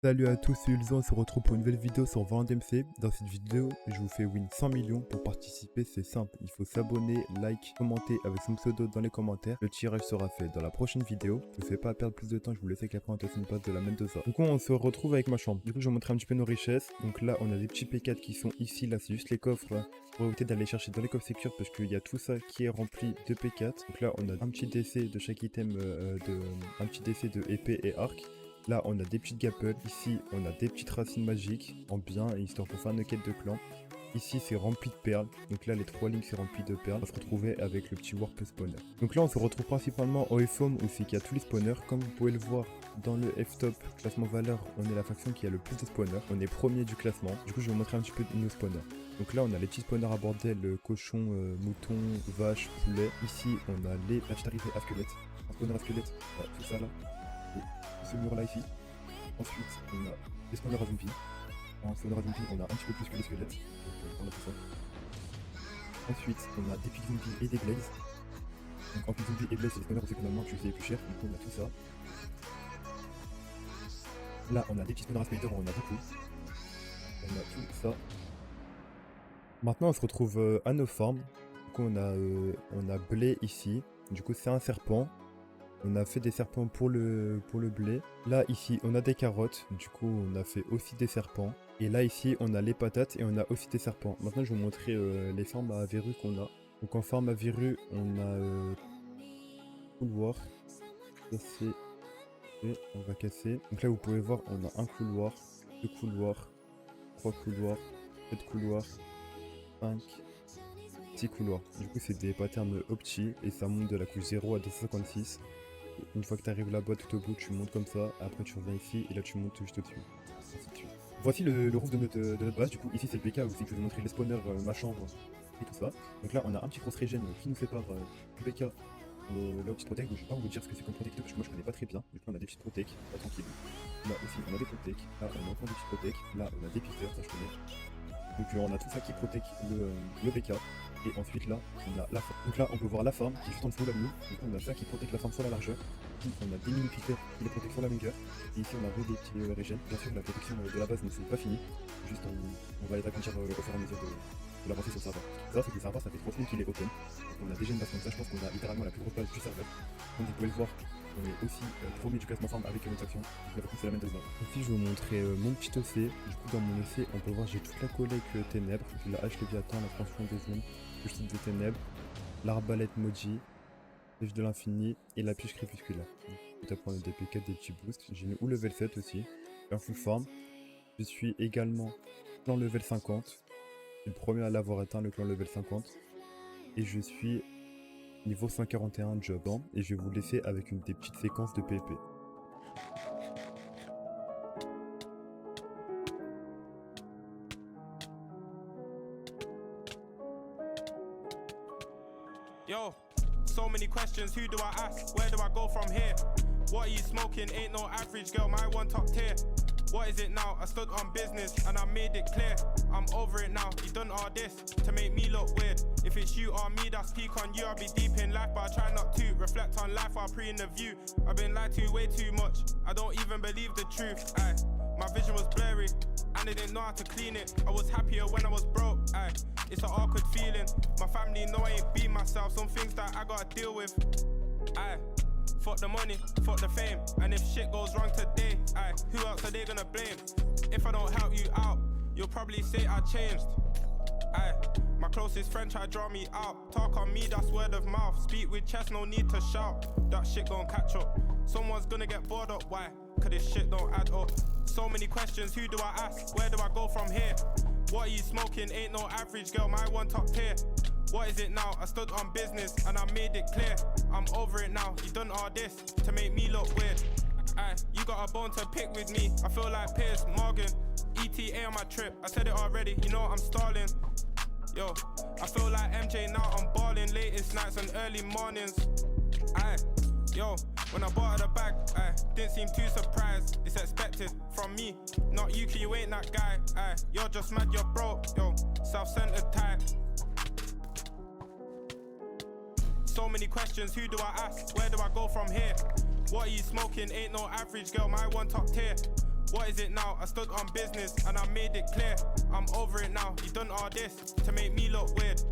Salut à tous, c'est Ulzan, on se retrouve pour une nouvelle vidéo sur Valorant MC. Dans cette vidéo, je vous fais win 100 millions. Pour participer, c'est simple, il faut s'abonner, like, commenter avec son pseudo dans les commentaires. Le tirage sera fait dans la prochaine vidéo. Je ne fais pas perdre plus de temps, je vous laisse avec la présentation de base de la Mendoza. Du coup, on se retrouve avec ma chambre. Du coup, je vais vous montrer un petit peu nos richesses. Donc là, on a des petits P4 qui sont ici, là, c'est juste les coffres. Pour éviter d'aller chercher dans les coffres sécures parce qu'il y a tout ça qui est rempli de P4. Donc là, on a un petit décès de chaque item, un petit décès de épée et arc. Là, on a des petites gapples. Ici, on a des petites racines magiques en bien, histoire pour faire une quête de clan. Ici, c'est rempli de perles. Donc là, les 3 lignes, c'est rempli de perles. On va se retrouver avec le petit warp spawner. Donc là, on se retrouve principalement au FOM où c'est qu'il y a tous les spawners. Comme vous pouvez le voir dans le F-top classement valeur, on est la faction qui a le plus de spawners. On est premier du classement. Du coup, je vais vous montrer un petit peu nos spawners. Donc là, on a les petits spawners à bordel, cochon, mouton, vache, poulet. Ici, on a la petite arrivée à squelette. Un spawner à squelette, ouais, c'est ça là. Ce mur là ici. Ensuite on a les spawners à zombie. En spawner à zombie on a un petit peu plus que les squelettes. Donc on a tout ça. Ensuite on a des pics zombies et des glaives. Donc en pics zombies et glaives c'est les spawners où finalement tu les plus cher. Donc on a tout ça. Là on a des petits spawners à spider, on en a beaucoup. On a tout ça. Maintenant on se retrouve à nos farms. Du coup on a blé ici. Du coup c'est un serpent. On a fait des serpents pour le blé. Là, ici, on a des carottes. Du coup, on a fait aussi des serpents. Et là, ici, on a les patates et on a aussi des serpents. Maintenant, je vais vous montrer les farms à verrues qu'on a. Donc, en farm à verrues, on a couloir. Casser. Et on va casser. Donc là, vous pouvez voir, on a un couloir, 2 couloirs, 3 couloirs, 4 couloirs, 5, 6 couloirs. Du coup, c'est des patterns opti et ça monte de la couche 0 à 256. Une fois que tu arrives là-bas tout au bout, tu montes comme ça, après tu reviens ici et là tu montes juste au-dessus. Voici le roof de notre base, du coup ici c'est le BK où c'est que je vais vous montrer les spawners, ma chambre et tout ça. Donc là on a un petit cross regen qui nous sépare du BK là où petite protect, donc je vais pas vous dire ce que c'est comme protecteur parce que moi je connais pas très bien. Du coup on a des petites protec, pas tranquille. Là aussi on a des protec, là on a encore des petites protec, là on a des piqueurs, ça je connais. Donc on a tout ça qui protège le BK. Et ensuite là, on a la farm. Donc là, on peut voir la farm qui est juste en dessous là nous. Donc on a ça qui protège la farm sur la largeur. Ici, on a des mini piqueurs qui les protègent sur la longueur. Et ici, on a des petits régènes. Bien sûr, la protection de la base ne c'est pas fini. Juste on va les agrandir au fur et à mesure de l'avancer sur le serveur. Ça, c'est que le serveur, ça fait 3 semaines qu'il est open. Donc on a déjà une base comme ça. Je pense qu'on a littéralement la plus grosse base du serveur. Comme vous pouvez le voir, on est aussi premier du classement farm avec notre action. Donc c'est la même dose. Ici, je vais vous montrer mon petit OC. Du coup, dans mon OC, on peut voir j'ai toute la collègue ténèbres. J'ai la hache léviathan, la transfusion des zones, le style de ténèbres, l'arbalète Moji, l'âge de l'infini et la pioche crépusculaire. Je vais prendre des P4, des petits boosts. J'ai mis ou level 7 aussi, un full farm. Je suis également clan level 50. Je suis le premier à l'avoir atteint, le clan level 50. Et je suis niveau 141 job. Hein, et je vais vous laisser avec une des petites séquences de PvP. Yo, so many questions, who do I ask? Where do I go from here? What are you smoking? Ain't no average girl, my one top tier. What is it now? I stood on business and I made it clear. I'm over it now, you done all this to make me look weird. If it's you or me that speak on you, I'll be deep in life, but I try not to reflect on life while pre in the view. I've been lied to way too much, I don't even believe the truth. Aye. My vision was blurry and I didn't know how to clean it. I was happier when I was broke. Aye. It's an awkward feeling. My family know I ain't be myself. Some things that I gotta deal with. Aye. Fuck the money, fuck the fame. And if shit goes wrong today, aye, who else are they gonna blame? If I don't help you out, you'll probably say I changed. Aye. My closest friend try to draw me out. Talk on me, that's word of mouth. Speak with chest, no need to shout. That shit gon' catch up. Someone's gonna get bored up, why? Cause this shit don't add up. So many questions, who do I ask? Where do I go from here? What are you smoking? Ain't no average girl, my one top tier. What is it now? I stood on business and I made it clear. I'm over it now, you done all this to make me look weird. Aye, you got a bone to pick with me, I feel like Piers Morgan. ETA on my trip, I said it already, you know I'm stalling. Yo, I feel like MJ now, I'm balling. Latest nights and early mornings. Aye, yo, when I bought her the bag, aye, didn't seem too surprised. It's expected from me, not you, you ain't that guy. Aye, you're just mad, you're broke, yo, self-centered type. So many questions, who do I ask? Where do I go from here? What are you smoking? Ain't no average girl, my one top tier. What is it now? I stood on business and I made it clear. I'm over it now. You done all this to make me look weird.